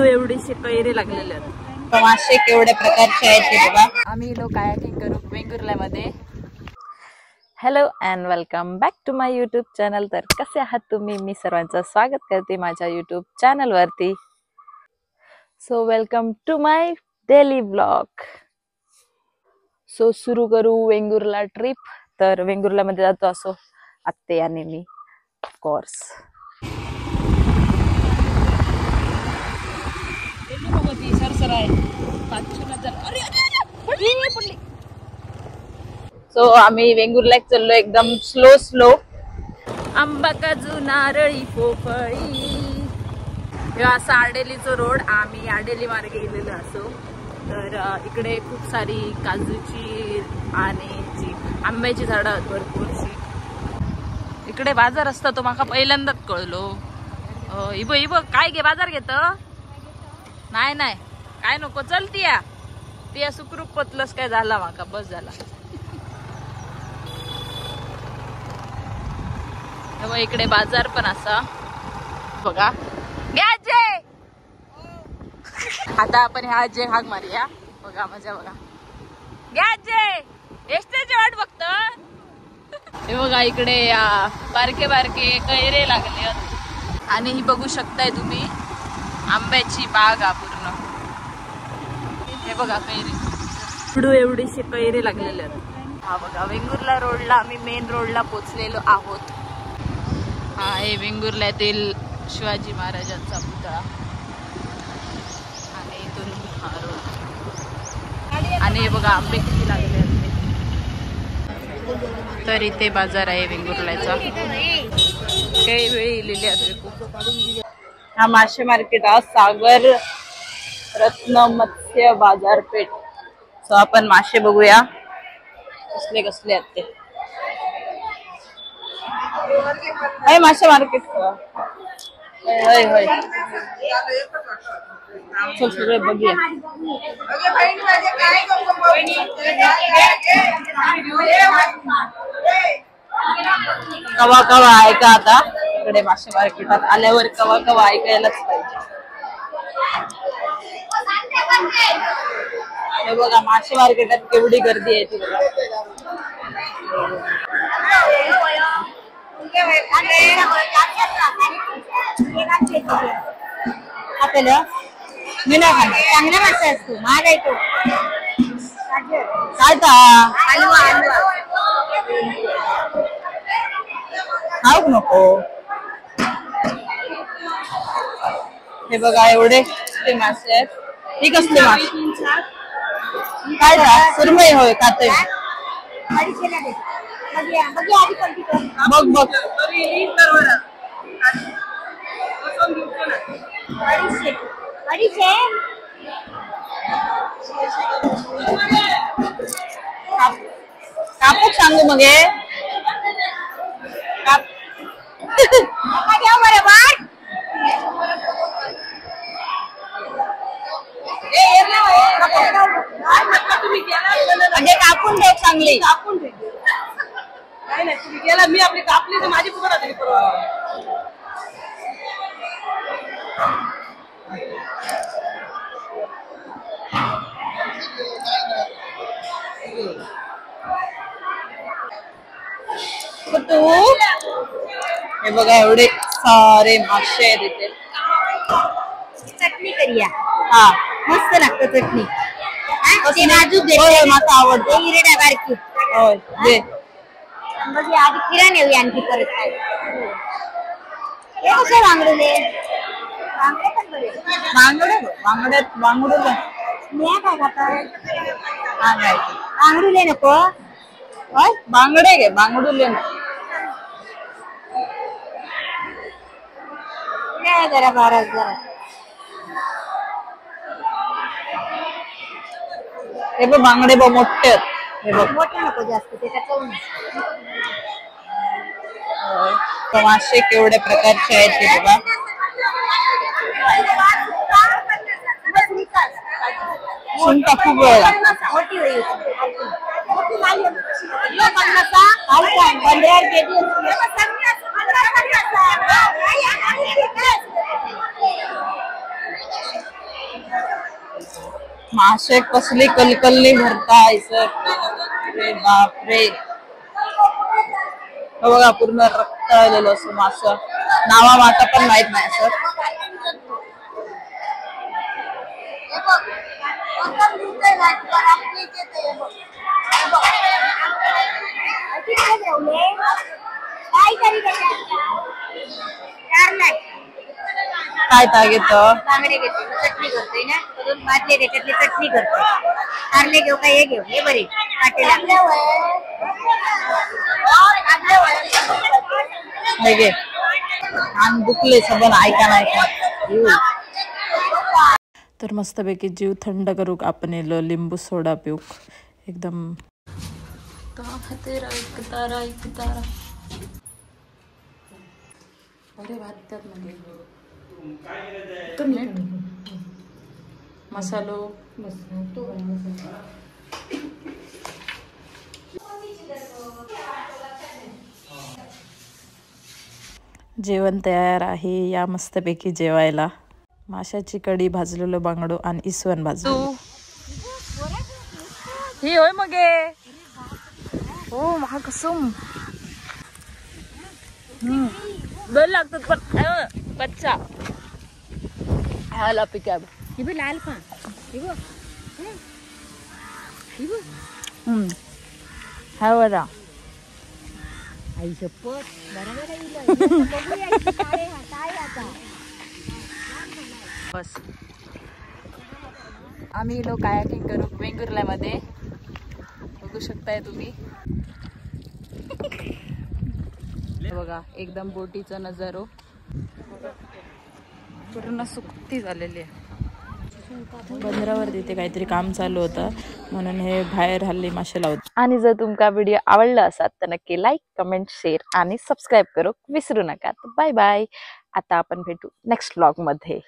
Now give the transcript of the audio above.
एवढीशे कैरी लागलेले आहेत. मासे केवढ्या प्रकारचे आहेत ते बघा. आम्ही लोक कायाकिंग करू वेंगुर्ल्यामध्ये. Hello and welcome back to my YouTube channel. तर कसे आहात तुम्ही? मी सर्वांचं स्वागत करते माझ्या यूट्यूब चॅनल वरती. So welcome to my daily blog. So सुरू करू वेंगुर्ला ट्रिप. तर वेंगुर्ल्यामध्ये जातो असो आत्ते आणि मी ऑफकोर्स. सो आम्ही वेंगुर्ल्यात चाललो एकदम स्लो. आंबा काजू नारळी पोफळी असा आडेलीचा रोड. आम्ही आडेली मार्गे गेलेलो असो. तर इकडे खूप सारी काजूची आणि आंब्याची झाडं आहेत भरपूरशी. इकडे बाजार असतो तो माका पहिल्यांदाच कळलो. इब काय घे बाजार घेत नाही काय नको चलती या सुखरूप पतलस काय झाला माका बस झाला. तेव्हा इकडे बाजार पण असा बघा. घ्याचे आता आपण ह्या जे हाक मारूया बघा मजा बघा. घ्याचे एसटीची वाट बघत. हे बघा इकडे बारके कैरे लागले आणि ही बघू शकताय तुम्ही आंब्याची बाग पूर्ण. हे बघा कैरी एवढीशे कैरी लागलेले आहेत. हा बघा वेंगुर्ला रोडला आम्ही मेन रोडला पोचलेलो आहोत. हा हे वेंगुर्ल्यातील शिवाजी महाराजांचा पुतळा आणि इथून हा रोड. आणि हे बघा आंबे किती लागले असते. तर इथे बाजार आहे वेंगुर्ल्याचा. काही वेळी लिहिले आहेत. हा मासे मार्केट हा सागर रत्न मत्स्य बाजारपेठ. सो आपण मासे बघूया कसले कसले आहेत ते. हे मासे मार्केट होय होय चल सगळे बघूया. कवा ऐका आता इकडे मासे मार्केटात आल्यावर कवा ऐकायलाच पाहिजे. हे बघा मासे मार्केटात केवढी गर्दी आहे ती बघा. आपल्याला मी नाही खाणार. चांगला मासा असतो महाग आहे तो. खाऊ नको. हे बघा एवढे ते मासे आहेत. ही कसले मासे काय सुरमई होय खाते. बघ कापूक सांगू मग कापून ठेव चांगली. कापून ठेव नाही तुम्ही गेला मी आपली कापली तर माझी पुकार आली. हे बघा एवढे सारे मासे आहेत इथे. चटणी करूया. हा मस्त लागतं चटणी. माझा आवडतो. हिरड्या बारकी होय दे. मग आधी किरा नेऊया आणखी परत. हे कसं बांगडुले बांगडे पण बरे. बांगडे मी काय खाता बांगडुले नको. बांगडे घे बांगडुले जरा 12 जरा. हे बघ बांगडे बघ मोठे. हे बघ मोठे नको जास्त त्याच्यात मासे केवढ्या प्रकारचे आहेत ते बघा. सुंठ खूप वेळ लागतो. मोठी होईल. मासे कसली कलकल्ली भरताय सर. अरे बापरे. हे बघा पूर्ण रक्त आलेलं असं मासा. नावा मासा पण माहित नाही सर. काय ताग येतं. बांगडे घेते चटणी करतोय ना करून भाजले त्याच्यातली चटणी करतोय. कारले घेऊ का हे घेऊ हे बरे काटेला हे घे. कान दुखले सबन ऐका नाही का. तर मस्तपैकी जीव थंड करूक आपण येलो लिंबू सोडा पिऊक एकदम. अरे भात मसालो जेवण तयार आहे. या मस्तपैकी जेवायला. माशाची कढी, भाजलेलं बांगडो आणि इसवण भाजलो. ही होय मग हो महाकसुम. बरं लागतात पण बच्चा ह्याला पिकॅब लाल पण हा बरा. आई शपथ बस आम्ही लोक कायाकिंग करू वेंगुर्ल्यामध्ये. बघू शकताय तुम्ही. बघा एकदम बोटीचा नजारो. पूर्ण सुकती झालेली आहे. बंदरावर तिथे काहीतरी काम चालू होतं म्हणून हे बाहेर हल्ली मासे लावत. आणि जर तुमका व्हिडिओ आवडला असाल तर नक्की लाईक, कमेंट, शेअर आणि सबस्क्राईब करू विसरू नका. Bye bye. आता आपण भेटू नेक्स्ट व्लॉग मध्ये.